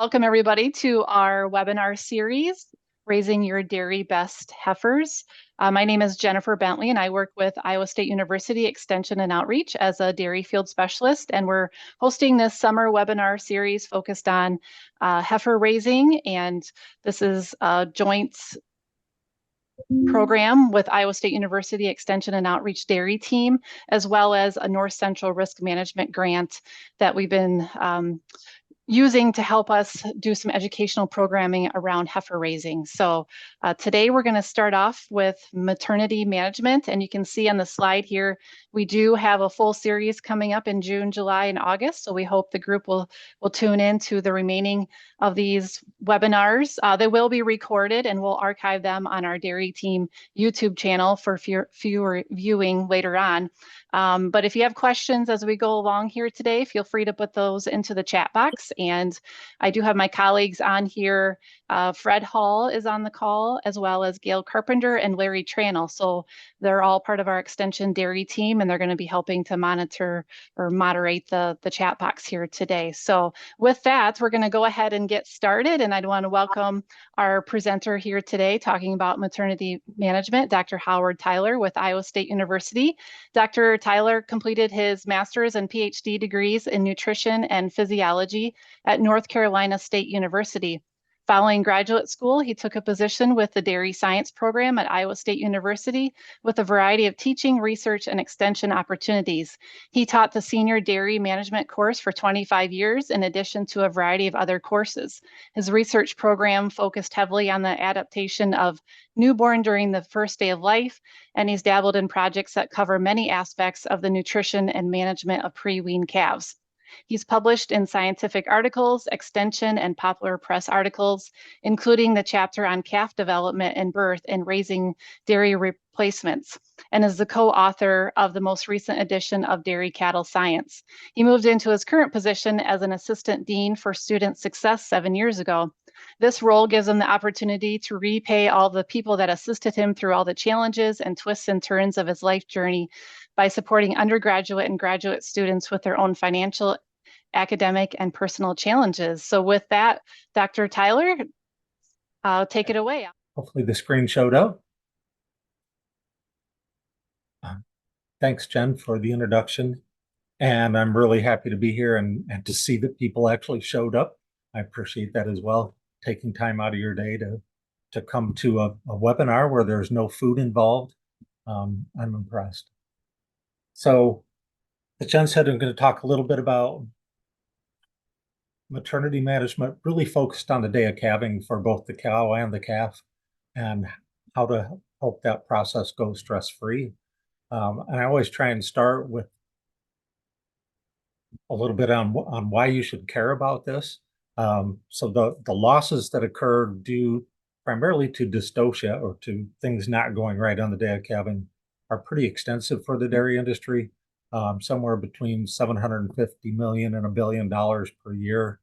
Welcome, everybody, to our webinar series, Raising Your Dairy Best Heifers. My name is Jennifer Bentley, and I work with Iowa State University Extension and Outreach as a dairy field specialist. And we're hosting this summer webinar series focused on heifer raising. And this is a joint program with Iowa State University Extension and Outreach Dairy Team, as well as a North Central Risk Management grant that we've been using to help us do some educational programming around heifer raising. So today we're going to start off with maternity management. And you can see on the slide here, we do have a full series coming up in June, July, and August. So we hope the group will tune in to the remaining of these webinars. They will be recorded and we'll archive them on our Dairy Team YouTube channel for fewer viewing later on. But if you have questions as we go along here today, feel free to put those into the chat box. And I do have my colleagues on here. Fred Hall is on the call, as well as Gail Carpenter and Larry Tranel. So they're all part of our Extension Dairy team, and they're going to be helping to monitor or moderate the chat box here today. So with that, we're going to go ahead and get started. And I'd want to welcome our presenter here today talking about maternity management, Dr. Howard Tyler with Iowa State University. Dr. Tyler completed his master's and PhD degrees in nutrition and physiology at North Carolina State University. Following graduate school, he took a position with the Dairy Science program at Iowa State University with a variety of teaching, research, and extension opportunities. He taught the Senior Dairy Management course for 25 years, in addition to a variety of other courses. His research program focused heavily on the adaptation of newborn during the first day of life, and he's dabbled in projects that cover many aspects of the nutrition and management of pre-weaned calves. He's published in scientific articles, extension, and popular press articles, including the chapter on calf development and birth and raising dairy replacements, and is the co-author of the most recent edition of Dairy Cattle Science. He moved into his current position as an assistant dean for student success 7 years ago. This role gives him the opportunity to repay all the people that assisted him through all the challenges and twists and turns of his life journey by supporting undergraduate and graduate students with their own financial, academic, and personal challenges. So with that, Dr. Tyler, take it away. Hopefully the screen showed up. Thanks, Jen, for the introduction. And I'm really happy to be here and to see that people actually showed up. I appreciate that as well, taking time out of your day to come to a webinar where there's no food involved. I'm impressed. So, as Jen said, I'm going to talk a little bit about maternity management, really focused on the day of calving for both the cow and the calf, and how to help that process go stress-free. And I always try and start with a little bit on why you should care about this. So the losses that occur due primarily to dystocia or to things not going right on the day of calving are pretty extensive for the dairy industry, somewhere between 750 million and $1 billion per year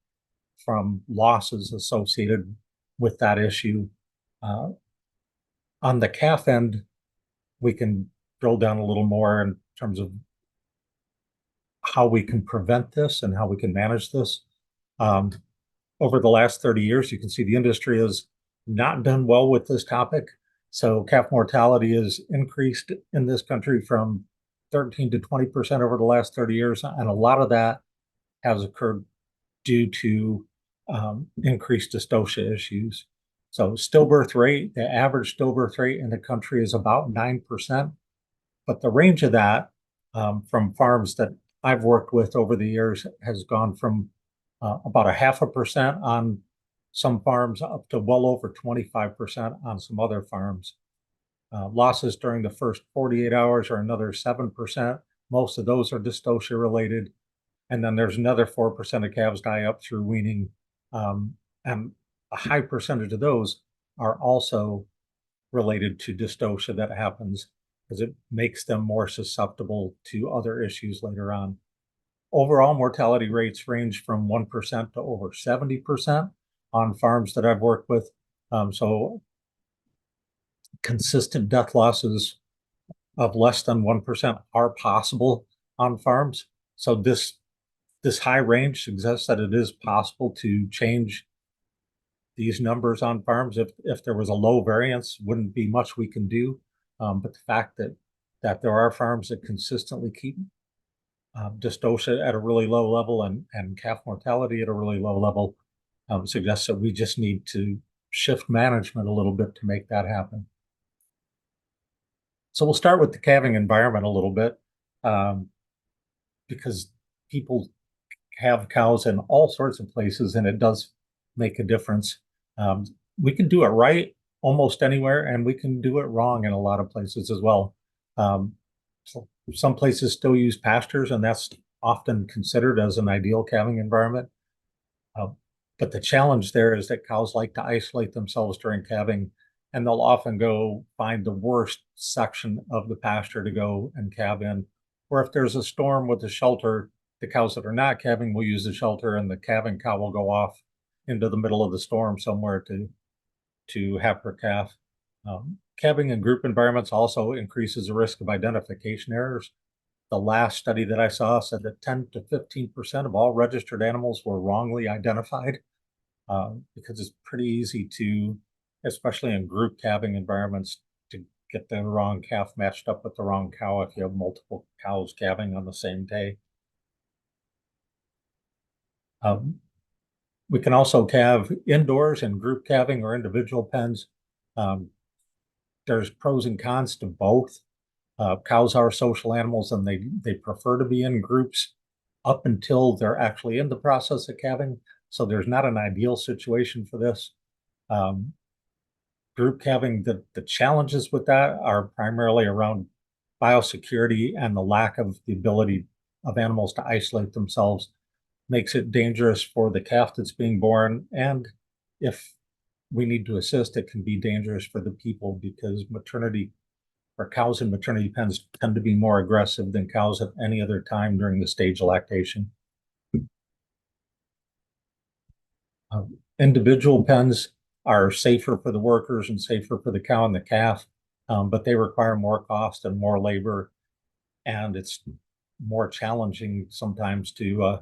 from losses associated with that issue. On the calf end, we can drill down a little more in terms of how we can prevent this and how we can manage this. Over the last 30 years, you can see the industry has not done well with this topic. So calf mortality has increased in this country from 13 to 20% over the last 30 years. And a lot of that has occurred due to increased dystocia issues. So stillbirth rate, the average stillbirth rate in the country is about 9%. But the range of that from farms that I've worked with over the years has gone from about 0.5% on some farms up to well over 25% on some other farms. Losses during the first 48 hours are another 7%. Most of those are dystocia related. And then there's another 4% of calves die up through weaning. And a high percentage of those are also related to dystocia that happens because it makes them more susceptible to other issues later on. Overall mortality rates range from 1% to over 70% on farms that I've worked with. So consistent death losses of less than 1% are possible on farms. So this This high range suggests that it is possible to change these numbers on farms. If there was a low variance, wouldn't be much we can do. But the fact that there are farms that consistently keep dystocia at a really low level and calf mortality at a really low level suggests that we just need to shift management a little bit to make that happen. So we'll start with the calving environment a little bit because people have cows in all sorts of places and it does make a difference. Um, we can do it right almost anywhere and we can do it wrong in a lot of places as well. So some places still use pastures and that's often considered as an ideal calving environment. Uh, but the challenge there is that cows like to isolate themselves during calving, and they'll often go find the worst section of the pasture to go and calve in. Or if there's a storm with the shelter, the cows that are not calving will use the shelter, and the calving cow will go off into the middle of the storm somewhere to have her calf. Calving in group environments also increases the risk of identification errors. The last study that I saw said that 10 to 15% of all registered animals were wrongly identified because it's pretty easy to, especially in group calving environments, to get the wrong calf matched up with the wrong cow if you have multiple cows calving on the same day. We can also calve indoors in group calving or individual pens. Um, there's pros and cons to both. Cows are social animals and they prefer to be in groups up until they're actually in the process of calving. So there's not an ideal situation for this. Group calving, the challenges with that are primarily around biosecurity and the lack of the ability of animals to isolate themselves makes it dangerous for the calf that's being born. And if we need to assist, it can be dangerous for the people because maternity or cows in maternity pens tend to be more aggressive than cows at any other time during the stage of lactation. Individual pens are safer for the workers and safer for the cow and the calf, but they require more cost and more labor, and it's more challenging sometimes to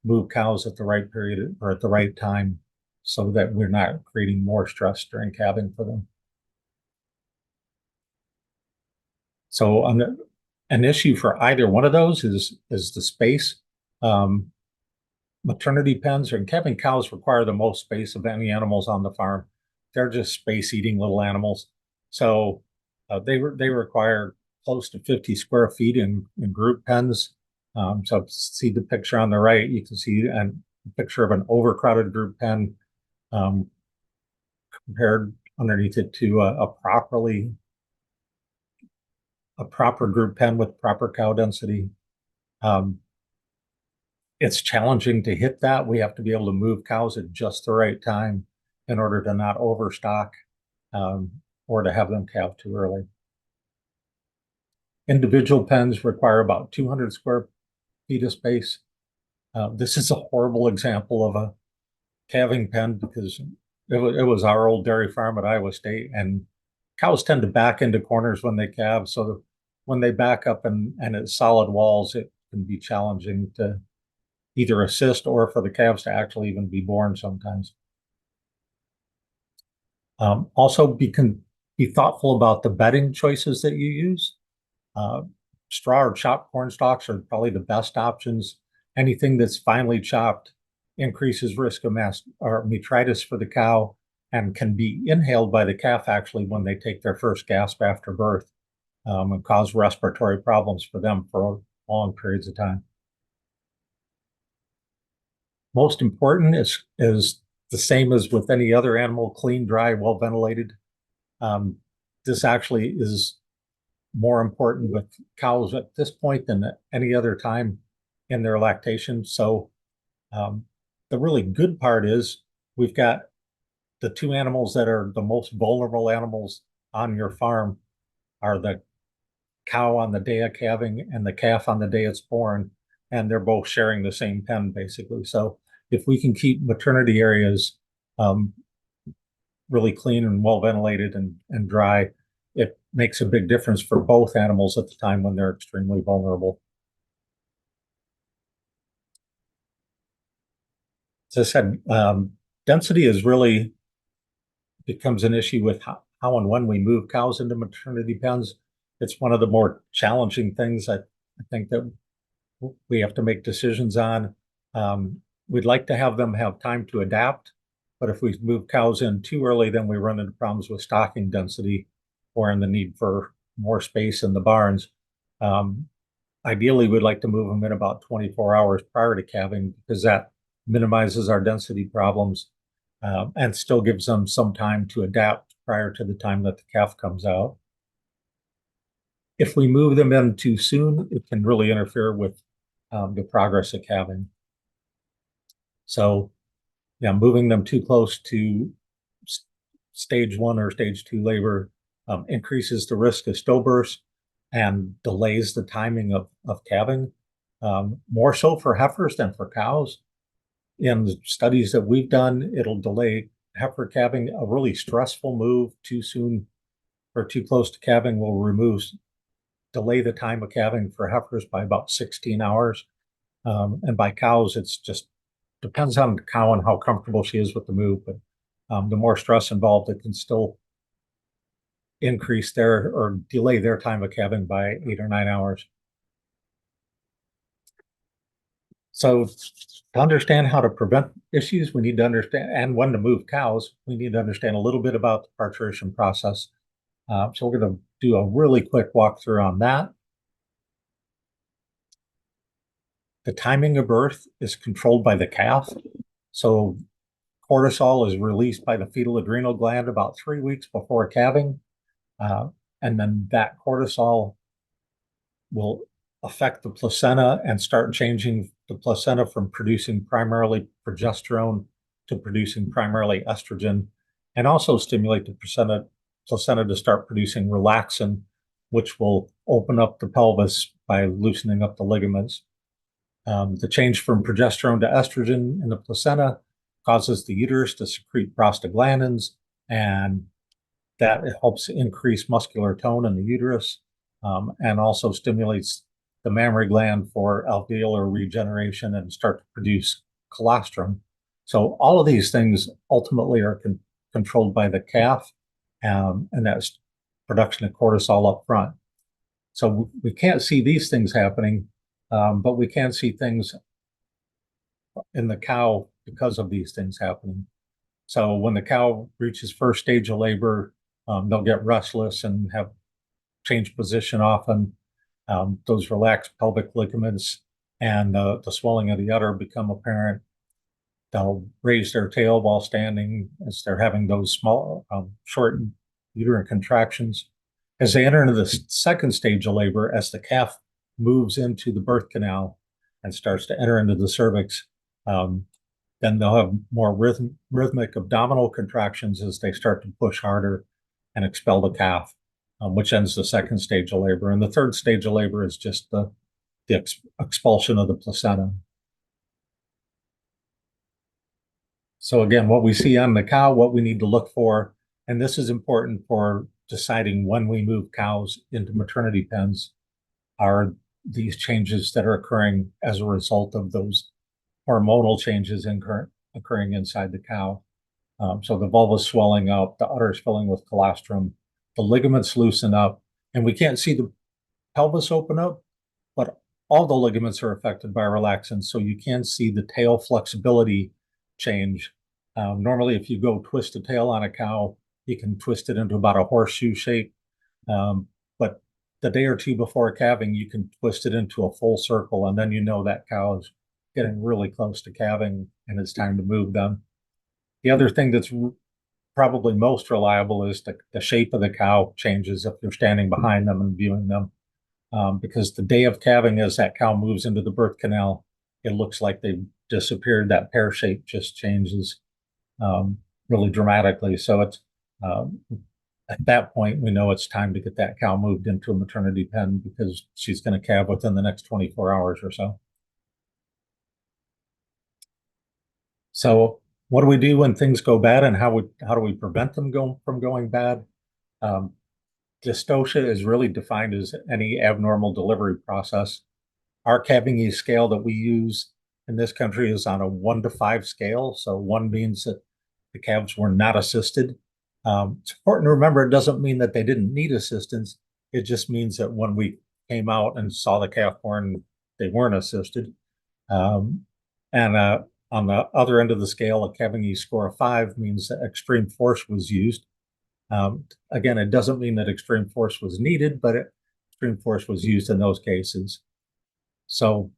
move cows at the right period or at the right time so that we're not creating more stress during calving for them. So an issue for either one of those is the space. Maternity pens and calving cows require the most space of any animals on the farm. They're just space-eating little animals. So they require close to 50 square feet in group pens. So see the picture on the right, you can see a picture of an overcrowded group pen compared underneath it to a proper group pen with proper cow density. It's challenging to hit that. We have to be able to move cows at just the right time in order to not overstock or to have them calve too early. Individual pens require about 200 square feet of space. This is a horrible example of a calving pen because it was our old dairy farm at Iowa State, and cows tend to back into corners when they calve. So when they back up and it's solid walls, it can be challenging to either assist or for the calves to actually even be born sometimes. Also, be thoughtful about the bedding choices that you use. Straw or chopped corn stalks are probably the best options. Anything that's finely chopped increases risk of metritis for the cow and can be inhaled by the calf actually when they take their first gasp after birth and cause respiratory problems for them for long periods of time. Most important is the same as with any other animal: clean, dry, well ventilated. This actually is more important with cows at this point than at any other time in their lactation. So the really good part is we've got the two animals that are the most vulnerable animals on your farm are the cow on the day of calving and the calf on the day it's born, and they're both sharing the same pen basically. So if we can keep maternity areas really clean and well ventilated and dry, it makes a big difference for both animals at the time when they're extremely vulnerable. as I said, density is really becomes an issue with how and when we move cows into maternity pens. It's one of the more challenging things I think that we have to make decisions on. We'd like to have them have time to adapt, but if we move cows in too early, then we run into problems with stocking density or in the need for more space in the barns. Um, Ideally, we'd like to move them in about 24 hours prior to calving because that minimizes our density problems and still gives them some time to adapt prior to the time that the calf comes out. If we move them in too soon, it can really interfere with the progress of calving. So, yeah, moving them too close to stage 1 or stage 2 labor increases the risk of stillbirths and delays the timing of calving, more so for heifers than for cows. In the studies that we've done, it'll delay heifer calving. A really stressful move too soon or too close to calving will delay the time of calving for heifers by about 16 hours. And by cows, it's just depends on the cow and how comfortable she is with the move. But the more stress involved, it can still increase their or delay their time of calving by 8 or 9 hours. So to understand how to prevent issues, we need to understand, and when to move cows, we need to understand a little bit about the parturition process. So we're going to do a really quick walkthrough on that. The timing of birth is controlled by the calf. So cortisol is released by the fetal adrenal gland about 3 weeks before calving. And then that cortisol will affect the placenta and start changing the placenta from producing primarily progesterone to producing primarily estrogen, and also stimulate the placenta to start producing relaxin, which will open up the pelvis by loosening up the ligaments. The change from progesterone to estrogen in the placenta causes the uterus to secrete prostaglandins, and that helps increase muscular tone in the uterus and also stimulates the mammary gland for alveolar regeneration and start to produce colostrum. So all of these things ultimately are controlled by the calf, and that's production of cortisol up front. So we can't see these things happening, but we can see things in the cow because of these things happening. So when the cow reaches first stage of labor, they'll get restless and have changed position often. Those relaxed pelvic ligaments and the swelling of the udder become apparent. They'll raise their tail while standing as they're having those small, short uterine contractions. As they enter into the second stage of labor, as the calf moves into the birth canal and starts to enter into the cervix, then they'll have more rhythmic abdominal contractions as they start to push harder and expel the calf, which ends the second stage of labor. And the third stage of labor is just the expulsion of the placenta. So again, what we see on the cow, what we need to look for, and this is important for deciding when we move cows into maternity pens, are these changes that are occurring as a result of those hormonal changes occurring inside the cow. So the vulva swelling up, the udder is filling with colostrum, the ligaments loosen up, and we can't see the pelvis open up, but all the ligaments are affected by relaxin, so you can see the tail flexibility change. Normally, if you go twist a tail on a cow, you can twist it into about a horseshoe shape, but the day or two before calving, you can twist it into a full circle, and then you know that cow is getting really close to calving and it's time to move them. The other thing that's probably most reliable is the shape of the cow changes if you're standing behind them and viewing them. Because the day of calving, as that cow moves into the birth canal, it looks like they've disappeared. That pear shape just changes really dramatically. So it's at that point, we know it's time to get that cow moved into a maternity pen because she's going to calve within the next 24 hours or so. So what do we do when things go bad, and how do we prevent them from going bad? Dystocia is really defined as any abnormal delivery process. Our calving scale that we use in this country is on a 1 to 5 scale. So 1 means that the calves were not assisted. It's important to remember it doesn't mean that they didn't need assistance. It just means that when we came out and saw the calf born, they weren't assisted. Um, and on the other end of the scale, a calving E score of 5 means that extreme force was used. Again, it doesn't mean that extreme force was needed, but extreme force was used in those cases. So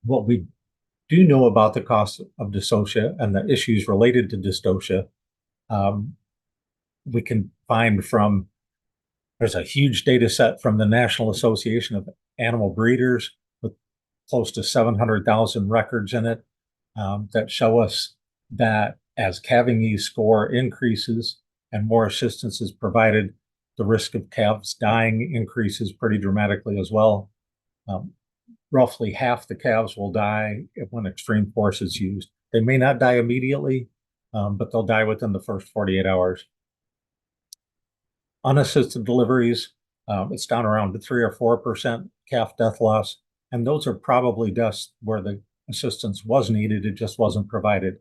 what we do know about the cost of dystocia and the issues related to dystocia, um, we can find from, there's a huge data set from the National Association of Animal Breeders with close to 700,000 records in it, that show us that as calving E score increases and more assistance is provided, the risk of calves dying increases pretty dramatically as well. Roughly half the calves will die when extreme force is used. They may not die immediately, but they'll die within the first 48 hours. Unassisted deliveries, it's down around to 3 or 4% calf death loss. And those are probably deaths where the assistance was needed, it just wasn't provided.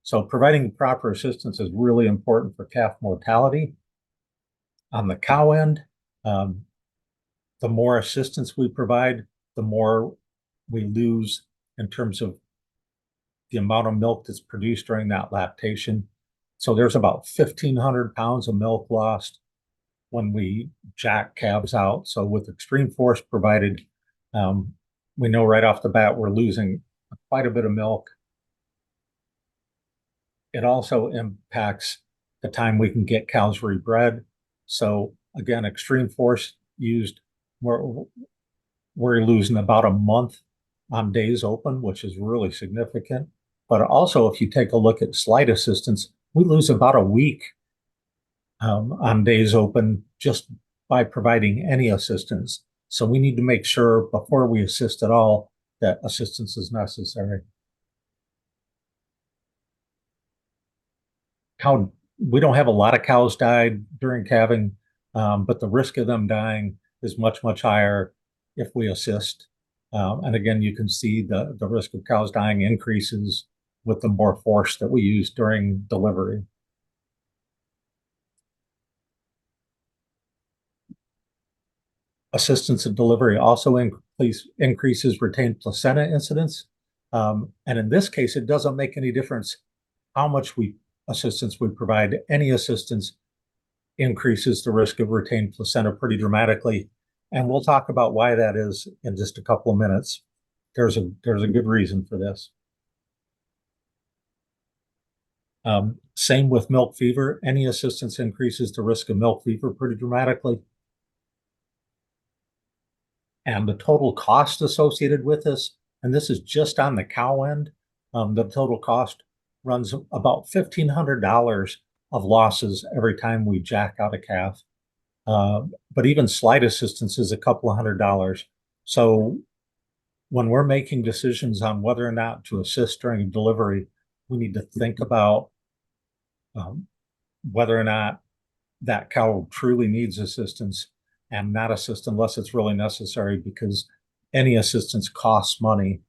So providing proper assistance is really important for calf mortality. On the cow end, the more assistance we provide, the more we lose in terms of the amount of milk that's produced during that lactation. So there's about 1,500 pounds of milk lost when we jack calves out. So with extreme force provided, we know right off the bat we're losing quite a bit of milk. It also impacts the time we can get cows rebred. So again, extreme force used, we're losing about a month on days open, which is really significant. But also, if you take a look at slight assistance, we lose about a week on days open just by providing any assistance. So we need to make sure before we assist at all that assistance is necessary. We don't have a lot of cows died during calving, but the risk of them dying is much, much higher if we assist. And again, you can see the risk of cows dying increases with the more force that we use during delivery. Assistance in delivery also increases retained placenta incidence. And in this case, it doesn't make any difference how much assistance we provide. Any assistance increases the risk of retained placenta pretty dramatically. And we'll talk about why that is in just a couple of minutes. There's a good reason for this. Same with milk fever. Any assistance increases the risk of milk fever pretty dramatically. And the total cost associated with this, and this is just on the cow end, the total cost runs about $1,500 of losses every time we jack out a calf. But even slight assistance is a couple of $100. So when we're making decisions on whether or not to assist during delivery, we need to think about whether or not that cow truly needs assistance and not assist unless it's really necessary, because any assistance costs money,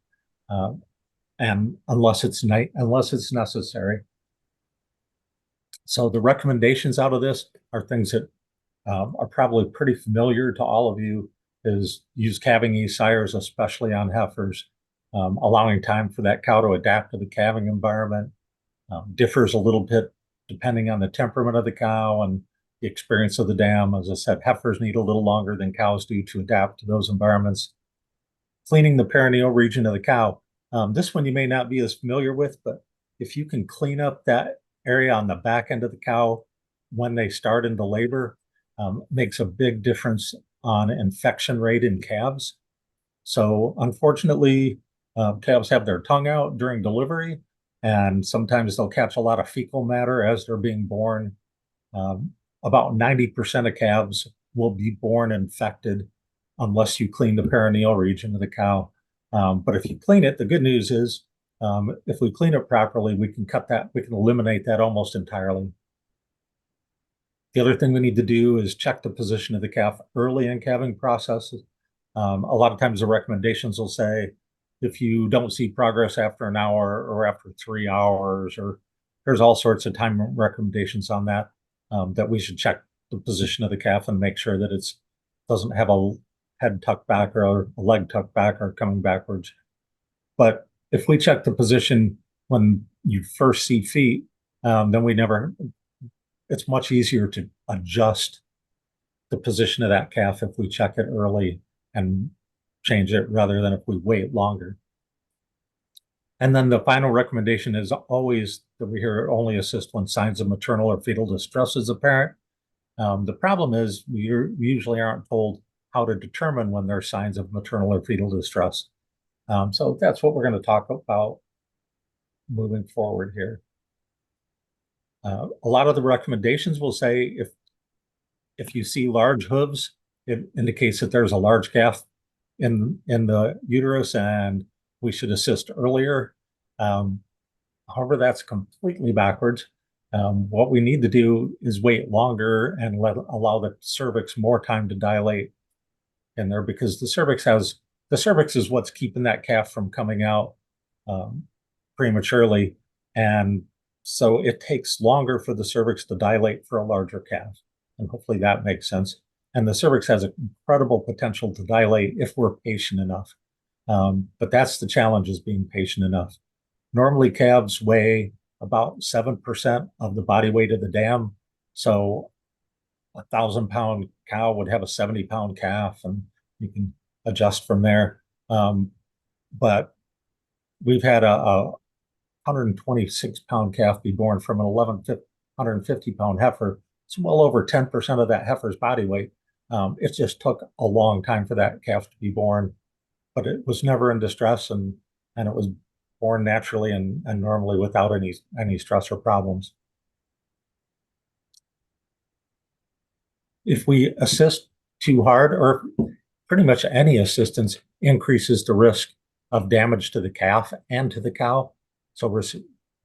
and unless it's necessary. So the recommendations out of this are things that are probably pretty familiar to all of you, is use calving E sires, especially on heifers, allowing time for that cow to adapt to the calving environment. Differs a little bit depending on the temperament of the cow and the experience of the dam. As I said, heifers need a little longer than cows do to adapt to those environments. Cleaning the perineal region of the cow. This one you may not be as familiar with, but if you can clean up that area on the back end of the cow when they start into labor, makes a big difference on infection rate in calves. So unfortunately, calves have their tongue out during delivery, and sometimes they'll catch a lot of fecal matter as they're being born. About 90% of calves will be born infected unless you clean the perineal region of the cow. But if you clean it, the good news is, if we clean it properly, we can eliminate that almost entirely. The other thing we need to do is check the position of the calf early in calving processes. A lot of times the recommendations will say, if you don't see progress after an hour or after 3 hours, or there's all sorts of time recommendations on that, that we should check the position of the calf and make sure that it's doesn't have a head tucked back or a leg tucked back or coming backwards. But if we check the position when you first see feet, then it's much easier to adjust the position of that calf if we check it early and change it rather than if we wait longer. And then the final recommendation is always that we hear only assist when signs of maternal or fetal distress is apparent. The problem is we usually aren't told how to determine when there are signs of maternal or fetal distress. So that's what we're going to talk about moving forward here. A lot of the recommendations will say if you see large hooves, it indicates that there's a large calf in the uterus and we should assist earlier. However, that's completely backwards. What we need to do is wait longer and allow the cervix more time to dilate in there, because the cervix is what's keeping that calf from coming out prematurely, and so it takes longer for the cervix to dilate for a larger calf, and hopefully that makes sense. And the cervix has incredible potential to dilate if we're patient enough, but that's the challenge, is being patient enough. Normally, calves weigh about 7% of the body weight of the dam. So a 1,000-pound cow would have a 70-pound calf, and you can adjust from there. But we've had a 126-pound calf be born from an 150-pound heifer. It's well over 10% of that heifer's body weight. It just took a long time for that calf to be born, but it was never in distress, and it was born naturally and normally without any stress or problems. If we assist too hard, or pretty much any assistance increases the risk of damage to the calf and to the cow. So we're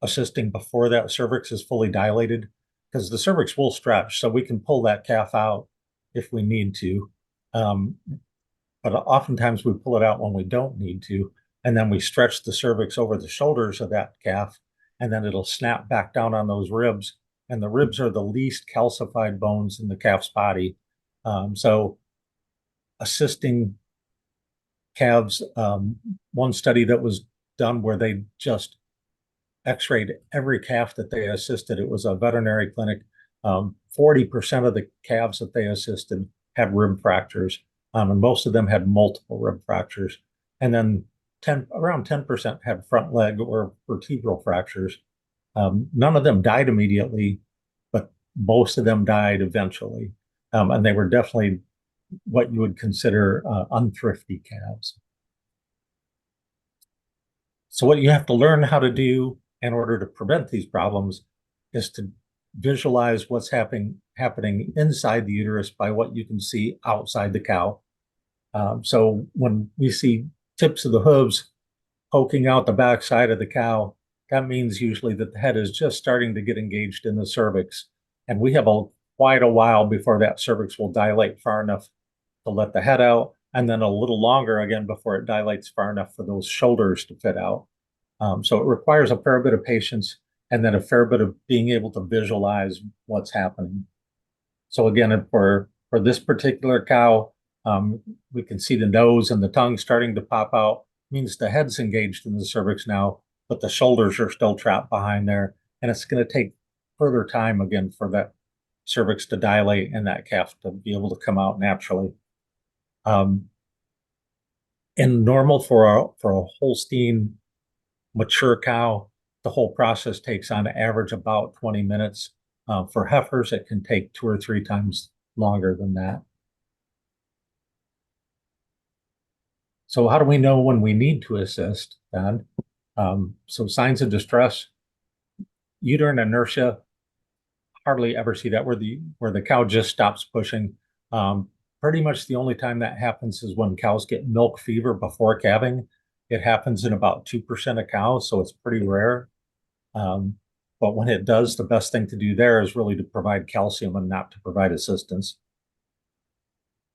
assisting before that cervix is fully dilated, because the cervix will stretch, so we can pull that calf out if we need to. But oftentimes we pull it out when we don't need to, and then we stretch the cervix over the shoulders of that calf, and then it'll snap back down on those ribs. And the ribs are the least calcified bones in the calf's body. So assisting calves, one study that was done where they just x-rayed every calf that they assisted, it was a veterinary clinic, 40% of the calves that they assisted had rib fractures, and most of them had multiple rib fractures. And then around 10% had front leg or vertebral fractures. None of them died immediately, but most of them died eventually. And they were definitely what you would consider unthrifty calves. So what you have to learn how to do in order to prevent these problems is to visualize what's happening inside the uterus by what you can see outside the cow. So when we see tips of the hooves poking out the backside of the cow, that means usually that the head is just starting to get engaged in the cervix. And we have quite a while before that cervix will dilate far enough to let the head out, and then a little longer again before it dilates far enough for those shoulders to fit out. So it requires a fair bit of patience and then a fair bit of being able to visualize what's happening. So again, for this particular cow, we can see the nose and the tongue starting to pop out. Means the head's engaged in the cervix now, but the shoulders are still trapped behind there. And it's going to take further time again for that cervix to dilate and that calf to be able to come out naturally. In normal for a Holstein mature cow, the whole process takes on average about 20 minutes. For heifers, it can take 2 or 3 times longer than that. So how do we know when we need to assist then? So signs of distress, uterine inertia, hardly ever see that, where the cow just stops pushing. Pretty much the only time that happens is when cows get milk fever before calving. It happens in about 2% of cows, so it's pretty rare. But when it does, the best thing to do there is really to provide calcium and not to provide assistance.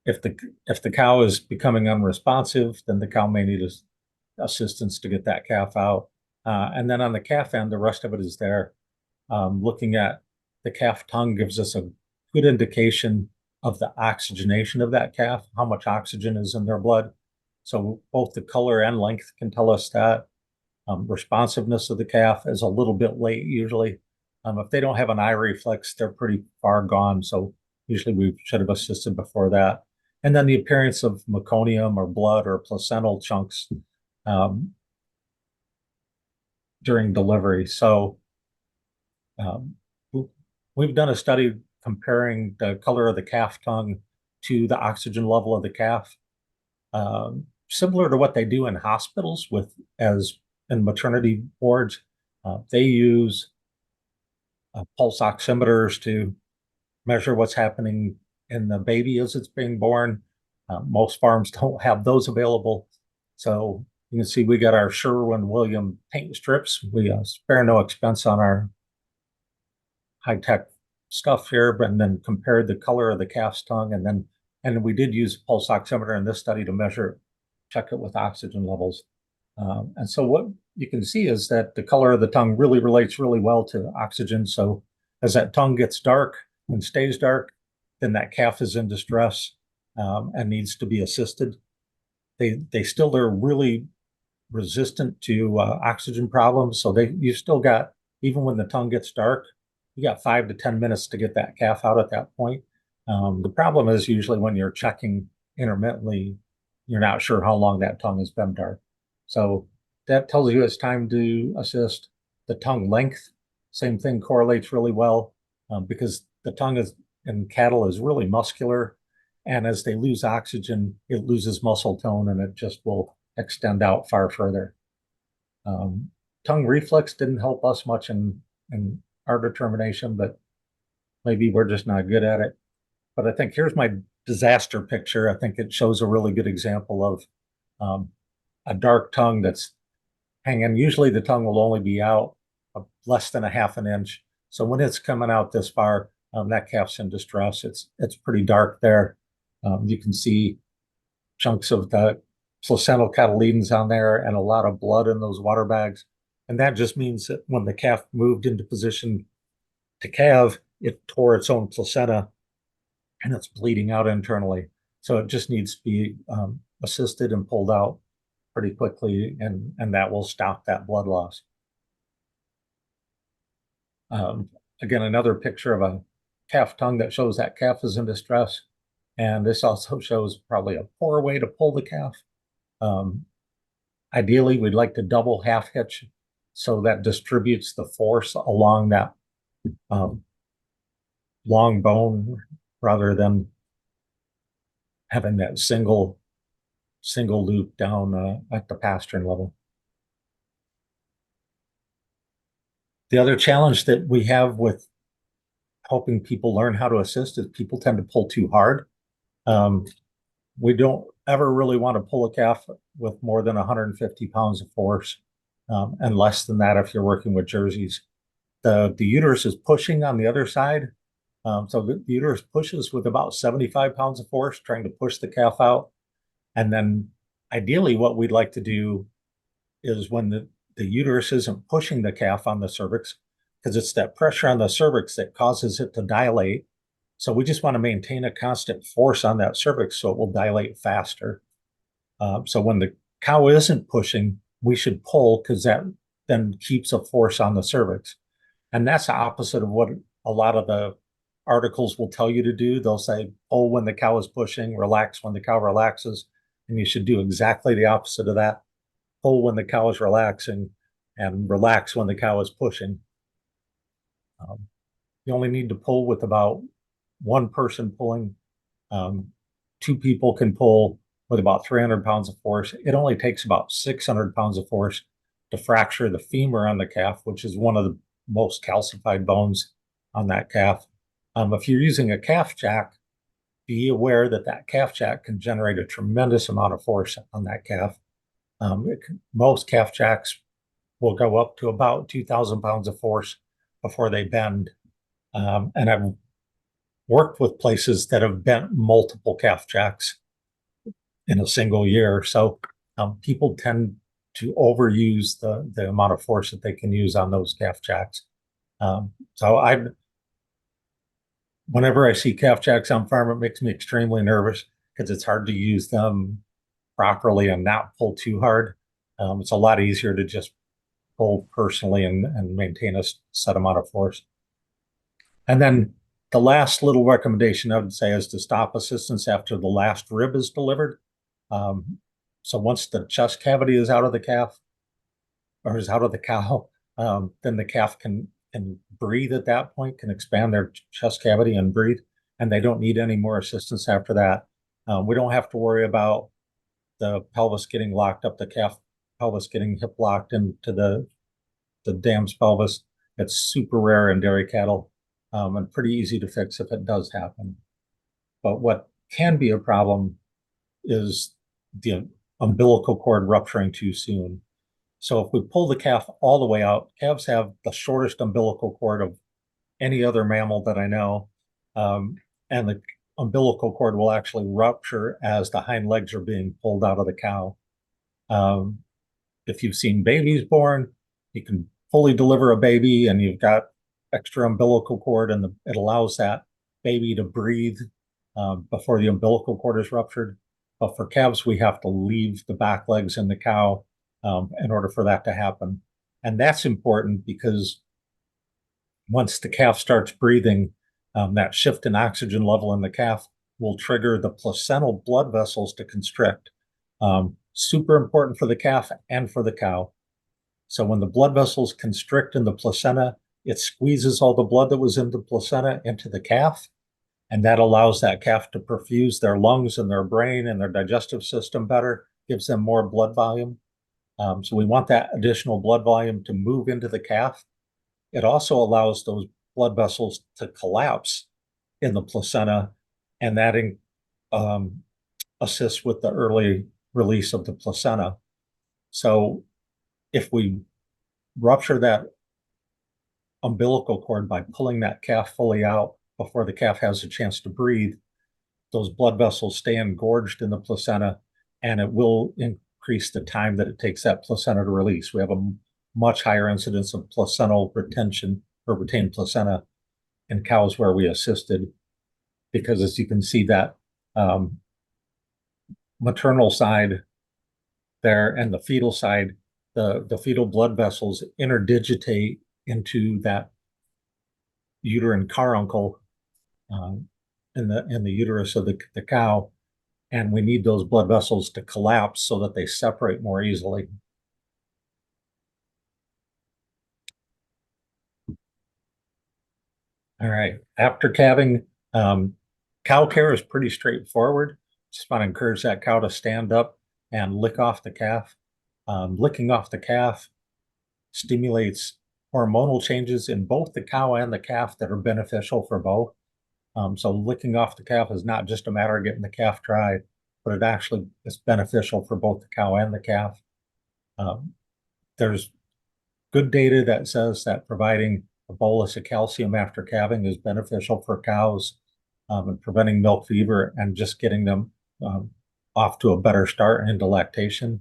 If the cow is becoming unresponsive, then the cow may need assistance to get that calf out. And then on the calf end, the rest of it is there. Looking at the calf tongue gives us a good indication of the oxygenation of that calf, how much oxygen is in their blood. So both the color and length can tell us that. Responsiveness of the calf is a little bit late usually. If they don't have an eye reflex, they're pretty far gone. So usually we should have assisted before that. And then the appearance of meconium or blood or placental chunks during delivery. So um, we've done a study comparing the color of the calf tongue to the oxygen level of the calf, similar to what they do in hospitals with as in maternity wards. They use pulse oximeters to measure what's happening in the baby as it's being born. Most farms don't have those available. So you can see we got our Sherwin-Williams paint strips. We spare no expense on our high-tech stuff here, and then compared the color of the calf's tongue, and we did use a pulse oximeter in this study to measure, check it with oxygen levels. And so what you can see is that the color of the tongue really relates really well to oxygen. So as that tongue gets dark and stays dark, then that calf is in distress and needs to be assisted. They still are really resistant to oxygen problems. So you still got, even when the tongue gets dark, you got 5 to 10 minutes to get that calf out at that point. The problem is usually when you're checking intermittently, you're not sure how long that tongue has been dark. So that tells you it's time to assist. The tongue length, same thing, correlates really well because the tongue in cattle is really muscular. And as they lose oxygen, it loses muscle tone and it just will extend out far further. Tongue reflex didn't help us much in our determination, but maybe we're just not good at it. But I think here's my disaster picture. I think it shows a really good example of a dark tongue that's hanging. Usually the tongue will only be out less than a half an inch. So when it's coming out this far, that calf's in distress. It's pretty dark there. You can see chunks of the placental cotyledons on there and a lot of blood in those water bags. And that just means that when the calf moved into position to calve, it tore its own placenta and it's bleeding out internally. So it just needs to be assisted and pulled out pretty quickly, and that will stop that blood loss. Again, another picture of a calf tongue that shows that calf is in distress. And this also shows probably a poor way to pull the calf. Ideally, we'd like to double half hitch so that distributes the force along that long bone rather than having that single loop down at the pastern level. The other challenge that we have with helping people learn how to assist is people tend to pull too hard. We don't ever really want to pull a calf with more than 150 pounds of force, and less than that if you're working with jerseys. The uterus is pushing on the other side. So the uterus pushes with about 75 pounds of force, trying to push the calf out. And then ideally what we'd like to do is when the uterus isn't pushing the calf on the cervix, because it's that pressure on the cervix that causes it to dilate. So we just want to maintain a constant force on that cervix so it will dilate faster. So when the cow isn't pushing, we should pull because that then keeps a force on the cervix. And that's the opposite of what a lot of the articles will tell you to do. They'll say, pull when the cow is pushing, relax when the cow relaxes. And you should do exactly the opposite of that. Pull when the cow is relaxing and relax when the cow is pushing. You only need to pull with about one person pulling. 2 people can pull with about 300 pounds of force. It only takes about 600 pounds of force to fracture the femur on the calf, which is one of the most calcified bones on that calf. If you're using a calf jack, be aware that that calf jack can generate a tremendous amount of force on that calf. Most calf jacks will go up to about 2,000 pounds of force before they bend. And I've worked with places that have bent multiple calf jacks in a single year. So people tend to overuse the amount of force that they can use on those calf jacks. So whenever I see calf jacks on farm, it makes me extremely nervous because it's hard to use them properly and not pull too hard. It's a lot easier to just pull personally and maintain a set amount of force. And then the last little recommendation I would say is to stop assistance after the last rib is delivered. So once the chest cavity is out of the calf or is out of the cow, then the calf can breathe at that point, can expand their chest cavity and breathe, and they don't need any more assistance after that. We don't have to worry about the pelvis getting locked up, the calf pelvis getting hip locked into the dam's pelvis. It's super rare in dairy cattle, and pretty easy to fix if it does happen. But what can be a problem is the umbilical cord rupturing too soon. So if we pull the calf all the way out, calves have the shortest umbilical cord of any other mammal that I know. And the umbilical cord will actually rupture as the hind legs are being pulled out of the cow. If you've seen babies born, you can fully deliver a baby and you've got extra umbilical cord, and it allows that baby to breathe before the umbilical cord is ruptured. But for calves, we have to leave the back legs in the cow in order for that to happen. And that's important because once the calf starts breathing, that shift in oxygen level in the calf will trigger the placental blood vessels to constrict. Super important for the calf and for the cow. So when the blood vessels constrict in the placenta, it squeezes all the blood that was in the placenta into the calf, and that allows that calf to perfuse their lungs and their brain and their digestive system better, gives them more blood volume. So we want that additional blood volume to move into the calf. It also allows those blood vessels to collapse in the placenta, and that assists with the early release of the placenta. So if we rupture that umbilical cord by pulling that calf fully out before the calf has a chance to breathe, those blood vessels stay engorged in the placenta, and it will increase the time that it takes that placenta to release. We have a much higher incidence of placental retention or retained placenta in cows where we assisted, because as you can see, that maternal side there and the fetal side, the fetal blood vessels interdigitate into that uterine caruncle in the uterus of the cow, and we need those blood vessels to collapse so that they separate more easily. All right, after calving, cow care is pretty straightforward. Just want to encourage that cow to stand up and lick off the calf. Licking off the calf stimulates hormonal changes in both the cow and the calf that are beneficial for both. So licking off the calf is not just a matter of getting the calf dry, but it actually is beneficial for both the cow and the calf. There's good data that says that providing a bolus of calcium after calving is beneficial for cows and preventing milk fever and just getting them off to a better start into lactation.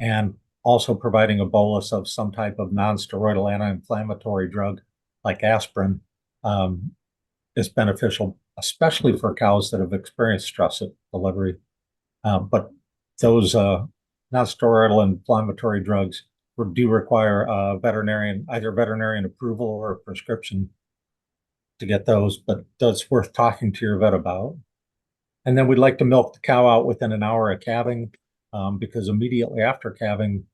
And also providing a bolus of some type of non-steroidal anti-inflammatory drug like aspirin is beneficial, especially for cows that have experienced stress at delivery. But those non-steroidal inflammatory drugs do require either veterinarian approval or a prescription to get those, but that's worth talking to your vet about. And then we'd like to milk the cow out within an hour of calving, because immediately after calving,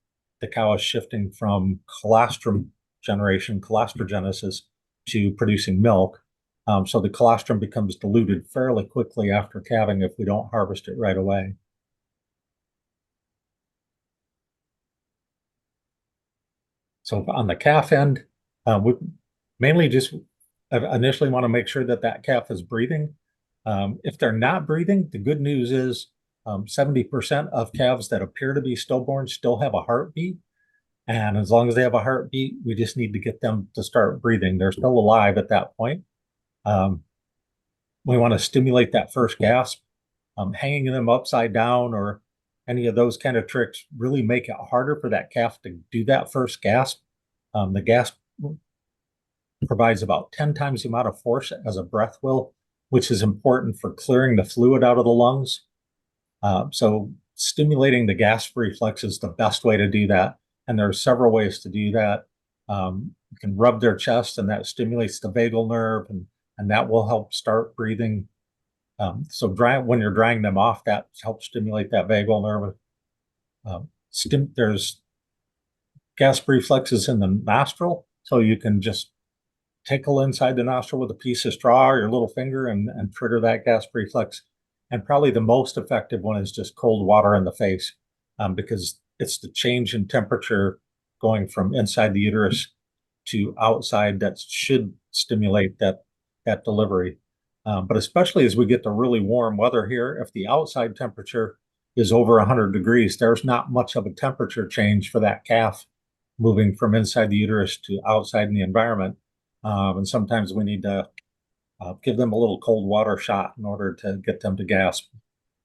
the cow is shifting from colostrum generation, colostrogenesis, to producing milk. So the colostrum becomes diluted fairly quickly after calving if we don't harvest it right away. So on the calf end, we mainly just initially want to make sure that that calf is breathing. If they're not breathing, the good news is 70% of calves that appear to be stillborn still have a heartbeat. And as long as they have a heartbeat, we just need to get them to start breathing. They're still alive at that point. We want to stimulate that first gasp, hanging them upside down or any of those kind of tricks really make it harder for that calf to do that first gasp. The gasp provides about 10 times the amount of force as a breath will, which is important for clearing the fluid out of the lungs. So stimulating the gasp reflex is the best way to do that. And there are several ways to do that. You can rub their chest, and that stimulates the vagal nerve, and that will help start breathing. So when you're drying them off, that helps stimulate that vagal nerve. There's gasp reflexes in the nostril, so you can just tickle inside the nostril with a piece of straw or your little finger and trigger that gasp reflex. And probably the most effective one is just cold water in the face, because it's the change in temperature going from inside the uterus to outside that should stimulate that delivery. But especially as we get to really warm weather here, if the outside temperature is over 100 degrees, there's not much of a temperature change for that calf moving from inside the uterus to outside in the environment. And sometimes we need to give them a little cold water shot in order to get them to gasp.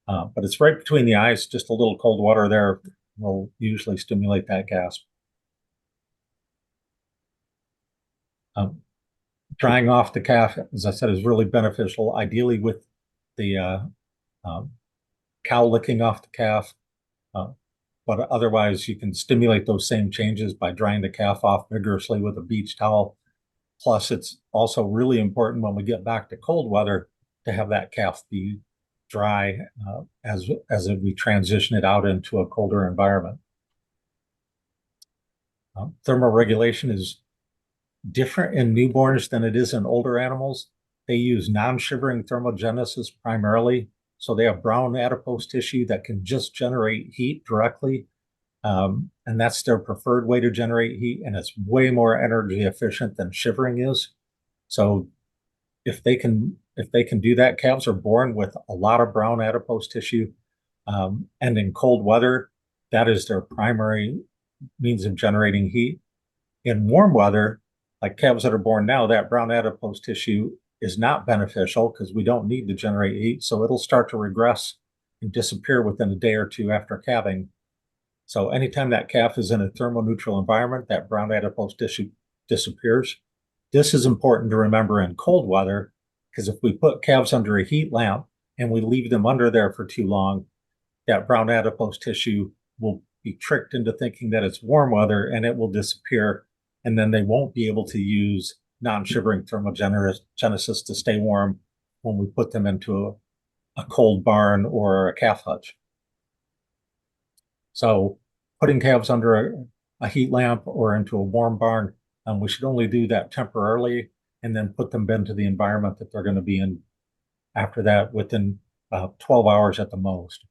But it's right between the eyes, just a little cold water there will usually stimulate that gasp. Drying off the calf, as I said, is really beneficial, ideally with the cow licking off the calf. But otherwise, you can stimulate those same changes by drying the calf off vigorously with a beach towel. Plus, it's also really important when we get back to cold weather to have that calf be dry as we transition it out into a colder environment. Thermoregulation is different in newborns than it is in older animals. They use non-shivering thermogenesis primarily. So they have brown adipose tissue that can just generate heat directly. And that's their preferred way to generate heat. And it's way more energy efficient than shivering is. So if they can do that, calves are born with a lot of brown adipose tissue. And in cold weather, that is their primary means of generating heat. In warm weather, like calves that are born now, that brown adipose tissue is not beneficial because we don't need to generate heat. So it'll start to regress and disappear within a day or two after calving. So anytime that calf is in a thermoneutral environment, that brown adipose tissue disappears. This is important to remember in cold weather, because if we put calves under a heat lamp and we leave them under there for too long, that brown adipose tissue will be tricked into thinking that it's warm weather and it will disappear. And then they won't be able to use non-shivering thermogenesis to stay warm when we put them into a cold barn or a calf hutch. So putting calves under a heat lamp or into a warm barn, we should only do that temporarily and then put them into the environment that they're going to be in after that within 12 hours at the most.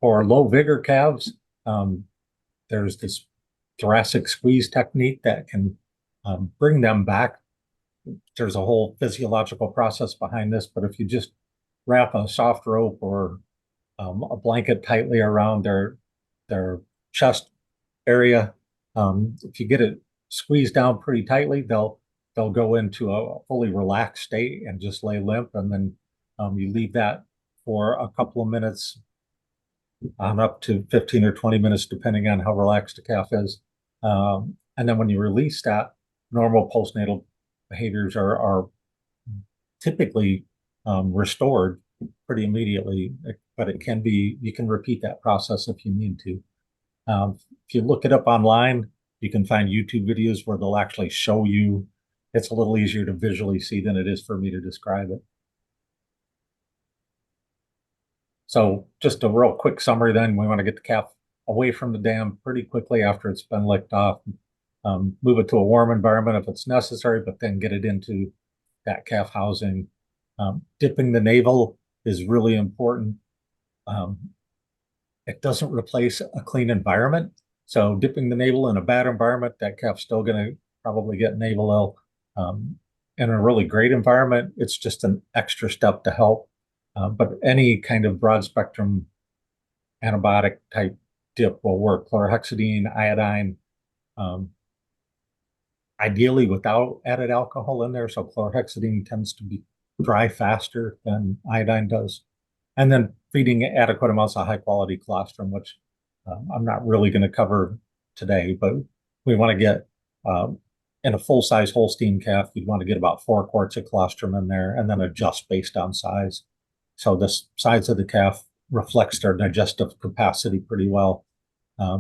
For low vigor calves, there's this thoracic squeeze technique that can bring them back. There's a whole physiological process behind this, but if you just wrap a soft rope or a blanket tightly around their chest area, if you get it squeezed down pretty tightly, they'll go into a fully relaxed state and just lay limp, and then you leave that for a couple of minutes on up to 15 or 20 minutes, depending on how relaxed the calf is. And then when you release that, normal postnatal behaviors are typically restored pretty immediately, but it can be, you can repeat that process if you need to. If you look it up online, you can find YouTube videos where they'll actually show you. It's a little easier to visually see than it is for me to describe it. So just a real quick summary then, we want to get the calf away from the dam pretty quickly after it's been licked off. Move it to a warm environment if it's necessary, but then get it into that calf housing. Dipping the navel is really important. It doesn't replace a clean environment. So dipping the navel in a bad environment, that calf's still going to probably get navel ill. In a really great environment, it's just an extra step to help. But any kind of broad spectrum antibiotic type dip will work. Chlorhexidine, iodine, ideally without added alcohol in there. So chlorhexidine tends to be dry faster than iodine does. and then feeding adequate amounts of high quality colostrum, which I'm not really going to cover today, but we want to get in a full size Holstein calf, you'd want to get about 4 quarts of colostrum in there and then adjust based on size. So the size of the calf reflects their digestive capacity pretty well.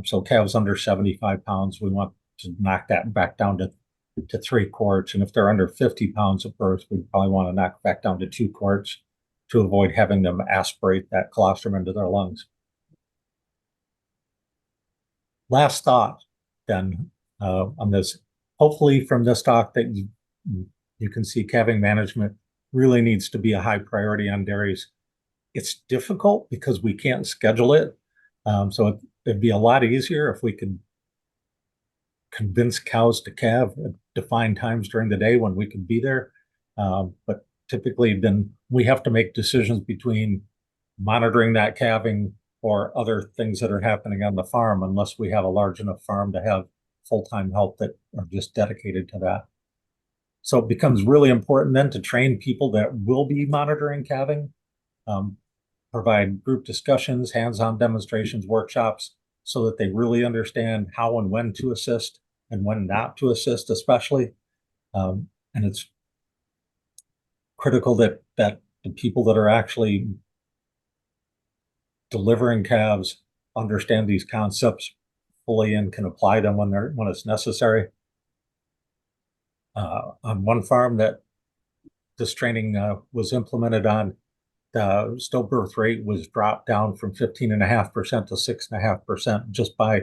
So calves under 75 pounds, we want to knock that back down to 3 quarts. And if they're under 50 pounds at birth, we probably want to knock back down to 2 quarts to avoid having them aspirate that colostrum into their lungs. Last thought then on this, hopefully from this talk that you can see calving management really needs to be a high priority on dairies. It's difficult because we can't schedule it. So it'd be a lot easier if we could convince cows to calve at defined times during the day when we could be there. But typically then we have to make decisions between monitoring that calving or other things that are happening on the farm unless we have a large enough farm to have full-time help that are just dedicated to that. So it becomes really important then to train people that will be monitoring calving, provide group discussions, hands-on demonstrations, workshops, so that they really understand how and when to assist and when not to assist, especially. And it's critical that the people that are actually delivering calves understand these concepts fully and can apply them when it's necessary. On one farm that this training was implemented on, the stillbirth rate was dropped down from 15.5% to 6.5% just by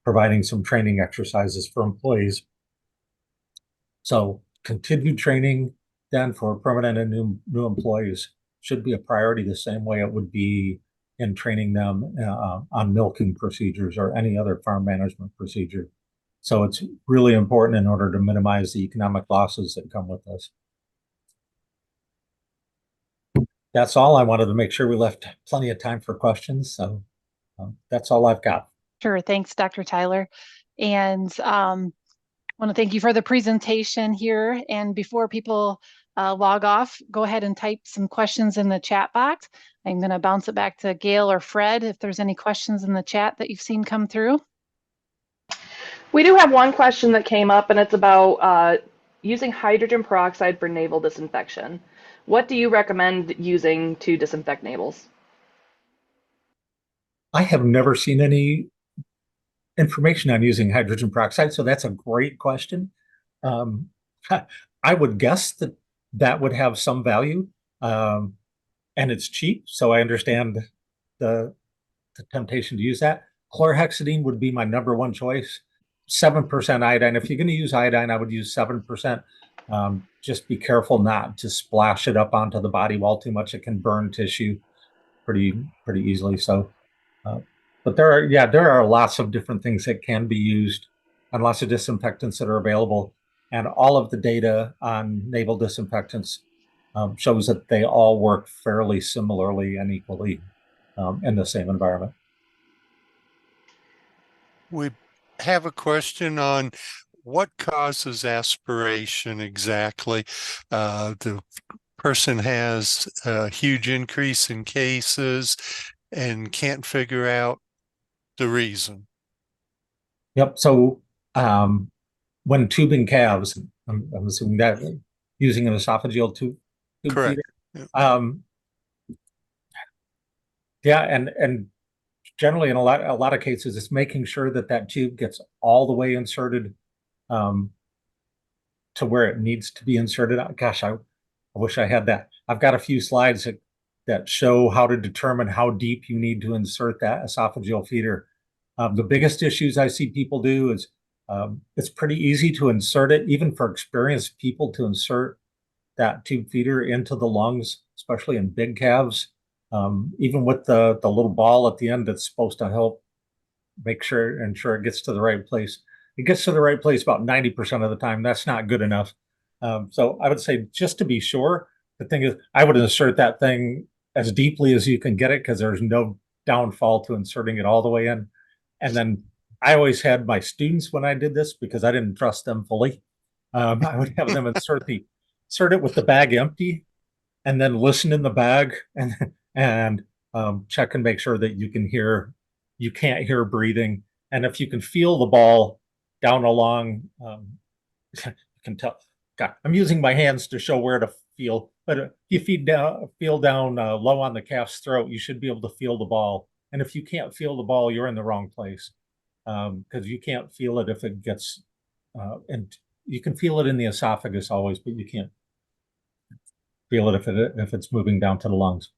providing some training exercises for employees. So continued training then for permanent and new employees should be a priority the same way it would be in training them on milking procedures or any other farm management procedure. So it's really important in order to minimize the economic losses that come with this. That's all. I wanted to make sure we left plenty of time for questions. So that's all I've got. Sure. Thanks, Dr. Tyler. And want to thank you for the presentation here. And before people log off, go ahead and type some questions in the chat box. I'm going to bounce it back to Gail or Fred if there's any questions in the chat that you've seen come through. We do have one question that came up, and it's about using hydrogen peroxide for navel disinfection. What do you recommend using to disinfect navels? I have never seen any information on using hydrogen peroxide, so that's a great question. I would guess that that would have some value, and it's cheap, so I understand the temptation to use that. Chlorhexidine would be my number one choice. 7% iodine. If you're going to use iodine, I would use 7%. Just be careful not to splash it up onto the body wall too much. It can burn tissue pretty easily. So, but there are lots of different things that can be used and lots of disinfectants that are available. And all of the data on naval disinfectants shows that they all work fairly similarly and equally in the same environment. We have a question on what causes aspiration exactly. The person has a huge increase in cases and can't figure out the reason. Yep. So when tubing calves, I'm assuming that using an esophageal tube Correct. feeder. Yeah, and generally in a lot of cases, it's making sure that that tube gets all the way inserted to where it needs to be inserted. Gosh, I wish I had that. I've got a few slides that show how to determine how deep you need to insert that esophageal feeder. The biggest issues I see people do is it's pretty easy to insert it, even for experienced people, to insert that tube feeder into the lungs, especially in big calves. Even with the little ball at the end that's supposed to help ensure it gets to the right place. It gets to the right place about 90% of the time. That's not good enough. So I would say, just to be sure, the thing is, I would insert that thing as deeply as you can get it, because there's no downfall to inserting it all the way in. And then I always had my students, when I did this, because I didn't trust them fully, I would have them insert it with the bag empty, and then listen in the bag and check and make sure that you can't hear breathing. And if you can feel the ball down along, you can tell. God, I'm using my hands to show where to feel, but if you feel down low on the calf's throat, you should be able to feel the ball. And if you can't feel the ball, you're in the wrong place, because you can't feel it if it gets, and you can feel it in the esophagus always, but you can't feel it if it's moving down to the lungs.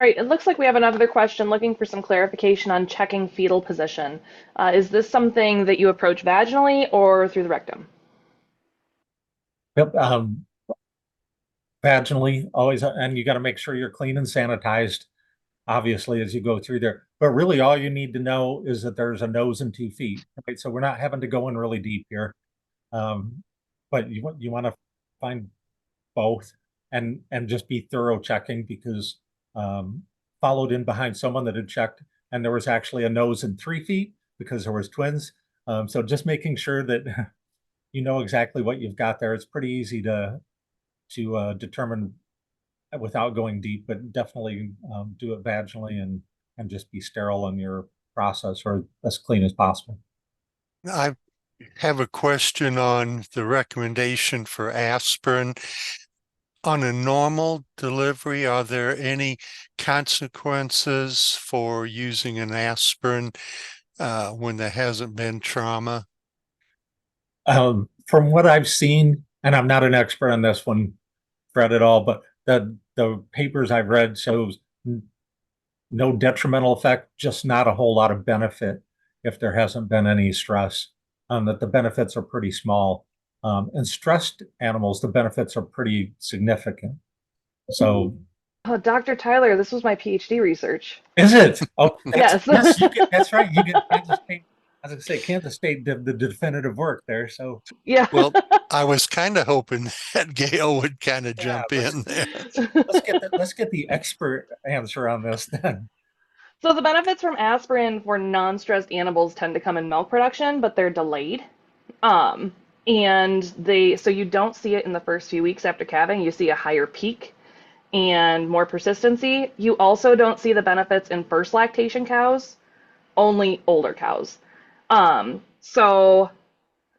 All right, it looks like we have another question looking for some clarification on checking fetal position. Is this something that you approach vaginally or through the rectum? Yep, vaginally always, and you got to make sure you're clean and sanitized, obviously, as you go through there. But really, all you need to know is that there's a nose and 2 feet, right? So we're not having to go in really deep here, but you want to find both and just be thorough checking, because followed in behind someone that had checked and there was actually a nose and 3 feet because there was twins. So just making sure that you know exactly what you've got there. It's pretty easy to determine without going deep, but definitely do it vaginally and just be sterile in your process, or as clean as possible. I have a question on the recommendation for aspirin. On a normal delivery, are there any consequences for using an aspirin when there hasn't been trauma? From what I've seen, and I'm not an expert on this one, Fred, at all, but the papers I've read shows no detrimental effect, just not a whole lot of benefit if there hasn't been any stress. That the benefits are pretty small. In stressed animals, the benefits are pretty significant. So, Oh, Dr. Tyler, this was my PhD research. is it? Oh, Yes. yes, you get, that's right. You get Kansas State. As I say, Kansas State did the definitive work there. So, Yeah. Well, I was kind of hoping that Gail would kind of yeah, jump in there. let's get the expert answer on this then. So the benefits from aspirin for non-stressed animals tend to come in milk production, but they're delayed. Um, and so you don't see it in the first few weeks after calving. You see a higher peak and more persistency. You also don't see the benefits in first lactation cows, only older cows. So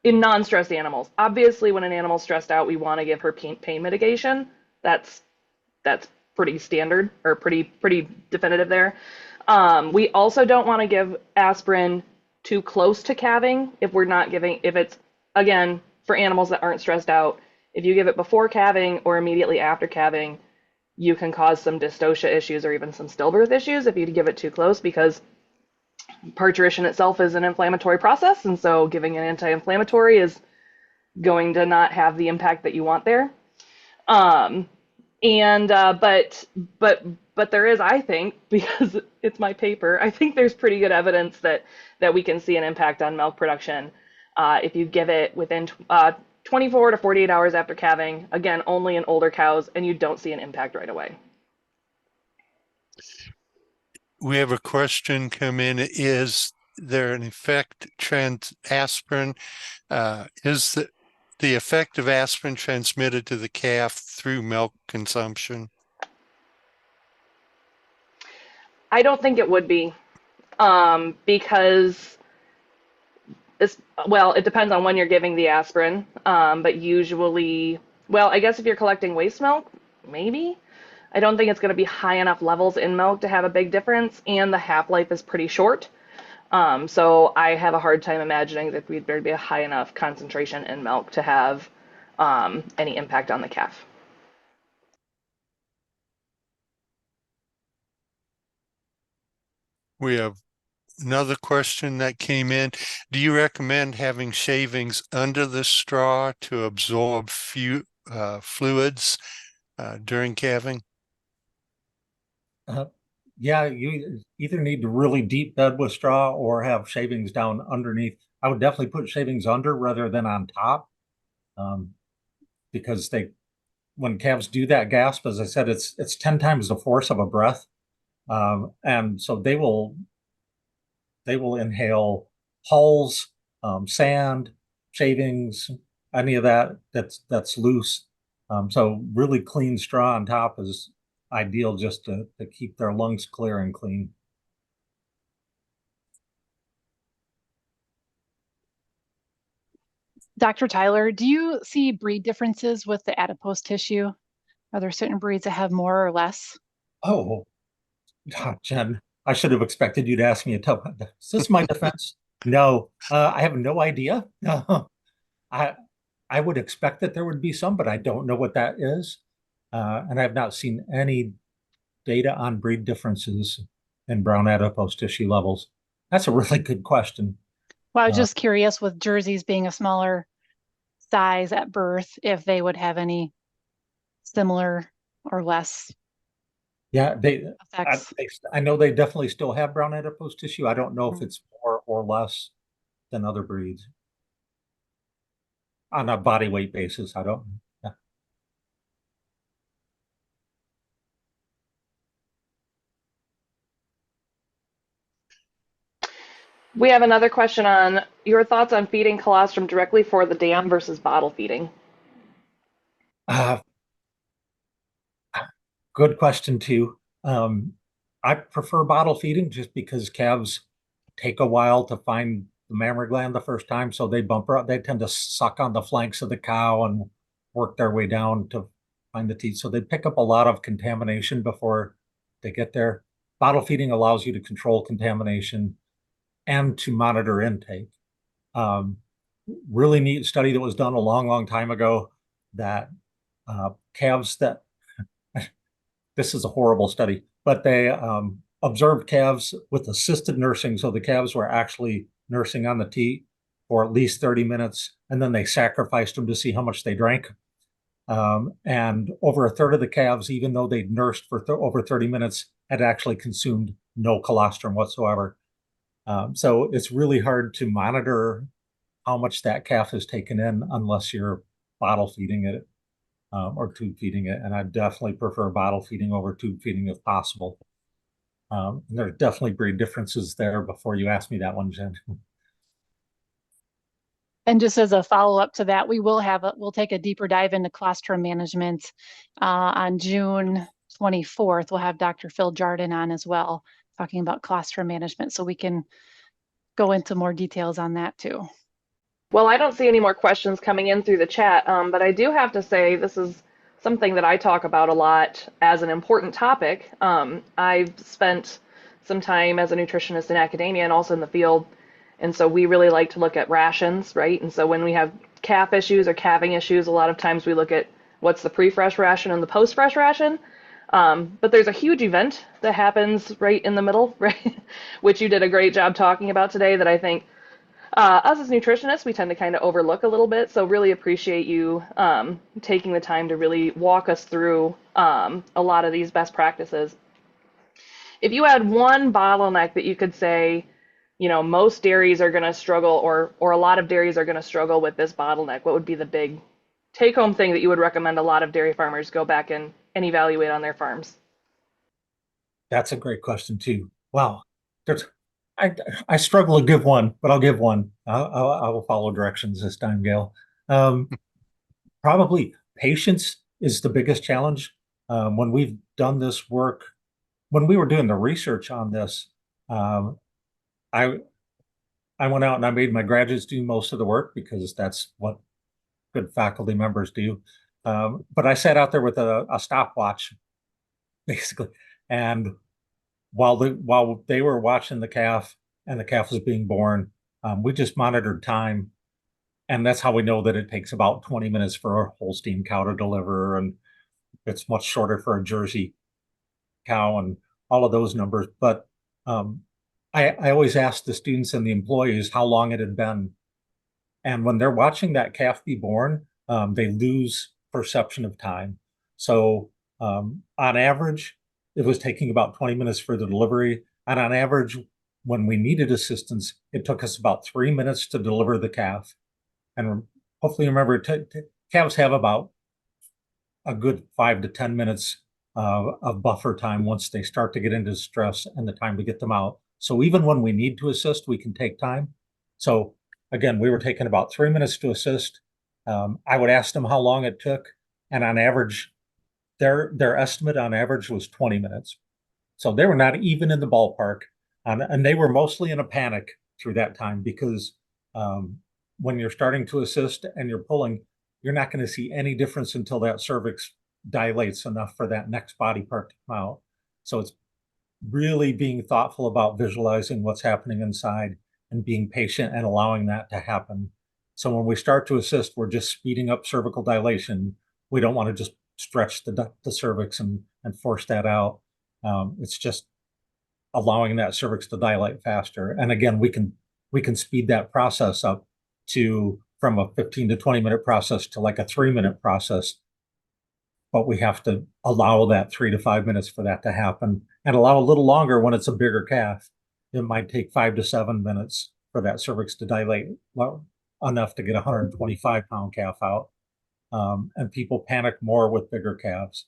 in non-stressed animals, obviously when an animal's stressed out, we want to give her pain mitigation. That's pretty standard, or pretty definitive there. We also don't want to give aspirin too close to calving if it's, again, for animals that aren't stressed out. If you give it before calving or immediately after calving, you can cause some dystocia issues or even some stillbirth issues if you give it too close, because parturition itself is an inflammatory process, and so giving an anti-inflammatory is going to not have the impact that you want there. But there is, I think, because it's my paper, I think there's pretty good evidence that we can see an impact on milk production if you give it within 24 to 48 hours after calving, again, only in older cows, and you don't see an impact right away. We have a question come in. Is there an effect aspirin? Is the effect of aspirin transmitted to the calf through milk consumption? I don't think it would be, because it depends on when you're giving the aspirin, but usually, well, I guess if you're collecting waste milk, maybe. I don't think it's going to be high enough levels in milk to have a big difference, and the half-life is pretty short. So I have a hard time imagining that there'd be a high enough concentration in milk to have any impact on the calf. We have another question that came in. Do you recommend having shavings under the straw to absorb fluids during calving? Yeah, you either need to really deep bed with straw or have shavings down underneath. I would definitely put shavings under rather than on top, because when calves do that gasp, as I said, it's 10 times the force of a breath, and so they will inhale hulls, sand, shavings, any of that's loose. So really clean straw on top ideal just to keep their lungs clear and clean. Dr. Tyler, do you see breed differences with the adipose tissue? Are there certain breeds that have more or less? Oh, Jen, I should have expected you to ask me a tough. Is this my defense? No, I have no idea. I I would expect that there would be some, but I don't know what that is. And I've not seen any data on breed differences in brown adipose tissue levels. That's a really good question. Well, I was Uh, just curious with Jerseys being a smaller size at birth, if they would have any similar or less yeah, effects. I know they definitely still have brown adipose tissue. I don't know if Mm. it's more or less than other breeds on a body weight basis. I don't. Yeah. We have another question on your thoughts on feeding colostrum directly for the dam versus bottle feeding. Uh, Good question too. I prefer bottle feeding just because calves take a while to find the mammary gland the first time, so they bumper up. They tend to suck on the flanks of the cow and work their way down to find the teeth. So they pick up a lot of contamination before they get there. Bottle feeding allows you to control contamination and to monitor intake. Um, Really neat study that was done a long, long time ago that calves that this is a horrible study, but they observed calves with assisted nursing. So the calves were actually nursing on the teat for at least 30 minutes, and then they sacrificed them to see how much they drank. And over a third of the calves, even though they'd nursed for over 30 minutes, had actually consumed no colostrum whatsoever. So it's really hard to monitor how much that calf has taken in unless you're bottle feeding it or tube feeding it. And I definitely prefer bottle feeding over tube feeding if possible. And there are definitely breed differences there before you ask me that one, Jen. And just as a follow-up to that, we'll take a deeper dive into colostrum management on June 24th. We'll have Dr. Phil Jardin on as well, talking about colostrum management, so we can go into more details on that too. Well, I don't see any more questions coming in through the chat, but I do have to say this is something that I talk about a lot as an important topic. I've spent some time as a nutritionist in academia and also in the field, and so we really like to look at rations, right? And so when we have calf issues or calving issues, a lot of times we look at what's the pre-fresh ration and the post-fresh ration. But there's a huge event that happens right in the middle, right? Which you did a great job talking about today that I think us as nutritionists, we tend to kind of overlook a little bit. So really appreciate you taking the time to really walk us through a lot of these best practices. If you had one bottleneck that you could say, you know, most dairies are going to struggle, or a lot of dairies are going to struggle with this bottleneck, what would be the big take-home thing that you would recommend a lot of dairy farmers go back and evaluate on their farms? That's a great question too. Wow, there's I I struggle to give one, but I'll give one. I will follow directions this time, Gail. Um, Probably patience is the biggest challenge. When we've done this work, when we were doing the research on this, um, I I went out and I made my graduates do most of the work because that's what good faculty members do. But I sat out there with a stopwatch, basically, and while they were watching the calf and the calf was being born, we just monitored time, and that's how we know that it takes about 20 minutes for a Holstein cow to deliver, and it's much shorter for a Jersey cow, and all of those numbers. But um, I always ask the students and the employees how long it had been, and when they're watching that calf be born, they lose perception of time. So on average, it was taking about 20 minutes for the delivery. And on average, when we needed assistance, it took us about 3 minutes to deliver the calf. And hopefully, remember, calves have about a good 5 to 10 minutes of buffer time once they start to get into stress and the time to get them out. So even when we need to assist, we can take time. So again, we were taking about 3 minutes to assist. I would ask them how long it took, and on average, their estimate on average was 20 minutes. So they were not even in the ballpark. And they were mostly in a panic through that time because when you're starting to assist and you're pulling, you're not going to see any difference until that cervix dilates enough for that next body part to come out. So it's really being thoughtful about visualizing what's happening inside and being patient and allowing that to happen. So when we start to assist, we're just speeding up cervical dilation. We don't want to just stretch the cervix and force that out. It's just allowing that cervix to dilate faster. And again, we can speed that process up to from a 15 to 20 minute process to like a 3-minute process. But we have to allow that 3 to 5 minutes for that to happen and allow a little longer when it's a bigger calf. It might take 5 to 7 minutes for that cervix to dilate enough to get a 125-pound calf out. And people panic more with bigger calves.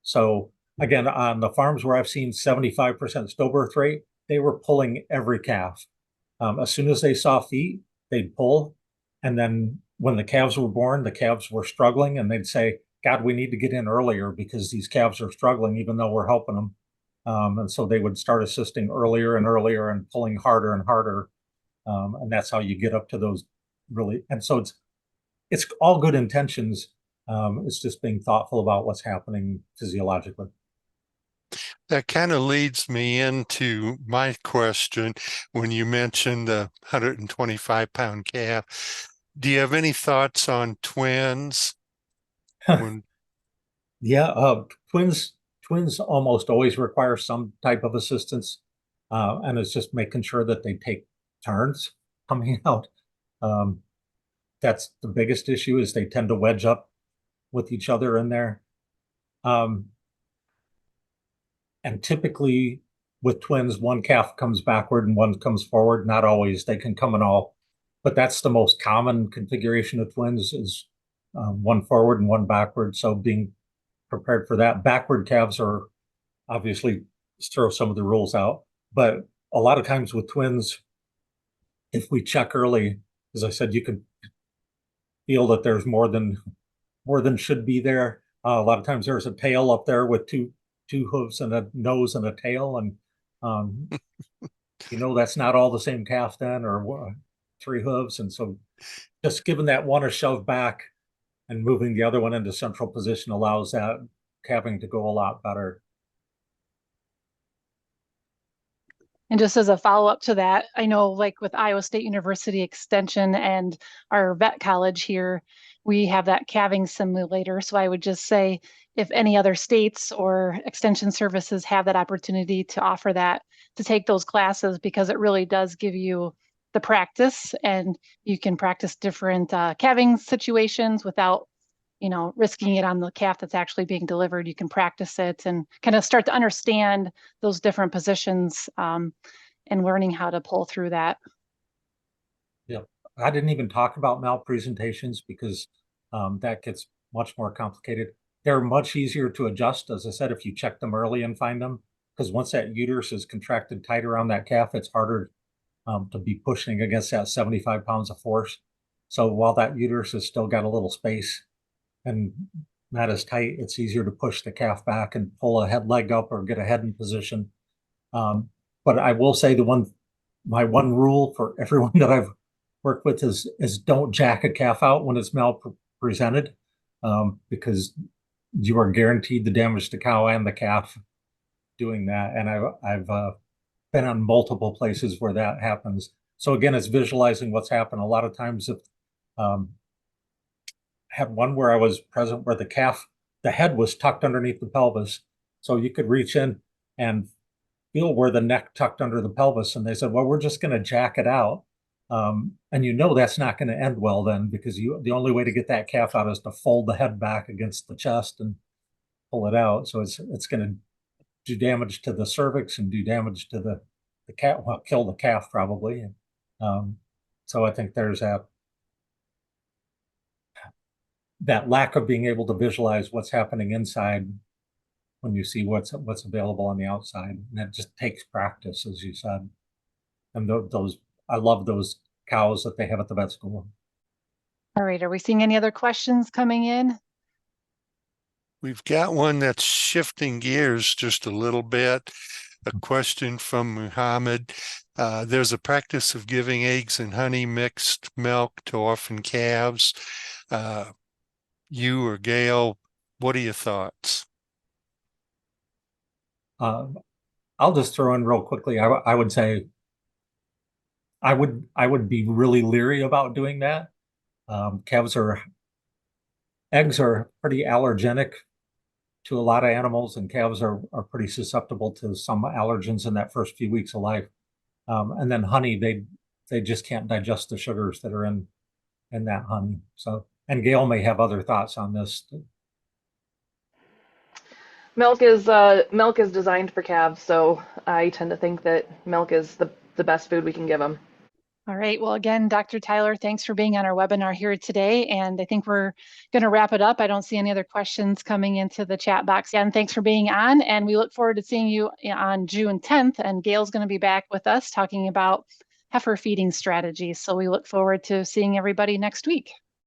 So again, on the farms where I've seen 75% stillbirth rate, they were pulling every calf. As soon as they saw feet, they'd pull. And then when the calves were born, the calves were struggling and they'd say, God, we need to get in earlier because these calves are struggling, even though we're helping them. And so they would start assisting earlier and earlier and pulling harder and harder. And that's how you get up to those really. And so it's all good intentions. It's just being thoughtful about what's happening physiologically. That kind of leads me into my question when you mentioned the 125-pound calf. Do you have any thoughts on twins? Yeah, twins almost always require some type of assistance, and it's just making sure that they take turns coming out. Um, that's the biggest issue is they tend to wedge up with each other in there. And typically with twins, one calf comes backward and one comes forward. Not always, they can come in all, but that's the most common configuration of twins is one forward and one backward. So being prepared for that. Backward calves are obviously throw some of the rules out, but a lot of times with twins, if we check early, as I said, you can feel that there's more than should be there. A lot of times there's a tail up there with two hooves and a nose and a tail, and that's not all the same calf then, or 3 hooves, and so just giving that one a shove back and moving the other one into central position allows that calving to go a lot better. And just as a follow-up to that, I know like with Iowa State University Extension and our vet college here, we have that calving simulator. So I would just say if any other states or extension services have that opportunity to offer that, to take those classes, because it really does give you the practice and you can practice different calving situations without risking it on the calf that's actually being delivered. You can practice it and kind of start to understand those different positions and learning how to pull through that. Yeah, I didn't even talk about malpresentations because that gets much more complicated. They're much easier to adjust, as I said, if you check them early and find them, because once that uterus is contracted tight around that calf, it's harder to be pushing against that 75 pounds of force. So while that uterus has still got a little space and not as tight, it's easier to push the calf back and pull a head leg up or get a head in position. But I will say my one rule for everyone that I've worked with is don't jack a calf out when it's malpresented, because you are guaranteed the damage to cow and the calf doing that. And I've been on multiple places where that happens. So again, it's visualizing what's happened. A lot of times if had one where I was present where the head was tucked underneath the pelvis. So you could reach in and feel where the neck tucked under the pelvis. And they said, well, we're just going to jack it out. And that's not going to end well then, because the only way to get that calf out is to fold the head back against the chest and pull it out. So it's going to do damage to the cervix and do damage to the calf, well, kill the calf probably. So I think there's that lack of being able to visualize what's happening inside when you see what's available on the outside, and it just takes practice, as you said. And those I love those cows that they have at the vet school. All right, are we seeing any other questions coming in? We've got one that's shifting gears just a little bit. A question from Muhammad. There's a practice of giving eggs and honey mixed milk to orphan calves. You or Gail, what are your thoughts? I'll just throw in real quickly. I would say I would be really leery about doing that. Eggs are pretty allergenic to a lot of animals, and calves are pretty susceptible to some allergens in that first few weeks of life. And then honey, they just can't digest the sugars that are in that honey. So, and Gail may have other thoughts on this. Milk is designed for calves, so I tend to think that milk is the best food we can give them. All right. Well, again, Dr. Tyler, thanks for being on our webinar here today. And I think we're going to wrap it up. I don't see any other questions coming into the chat box. And thanks for being on. And we look forward to seeing you on June 10th. And Gail's going to be back with us talking about heifer feeding strategies. So we look forward to seeing everybody next week.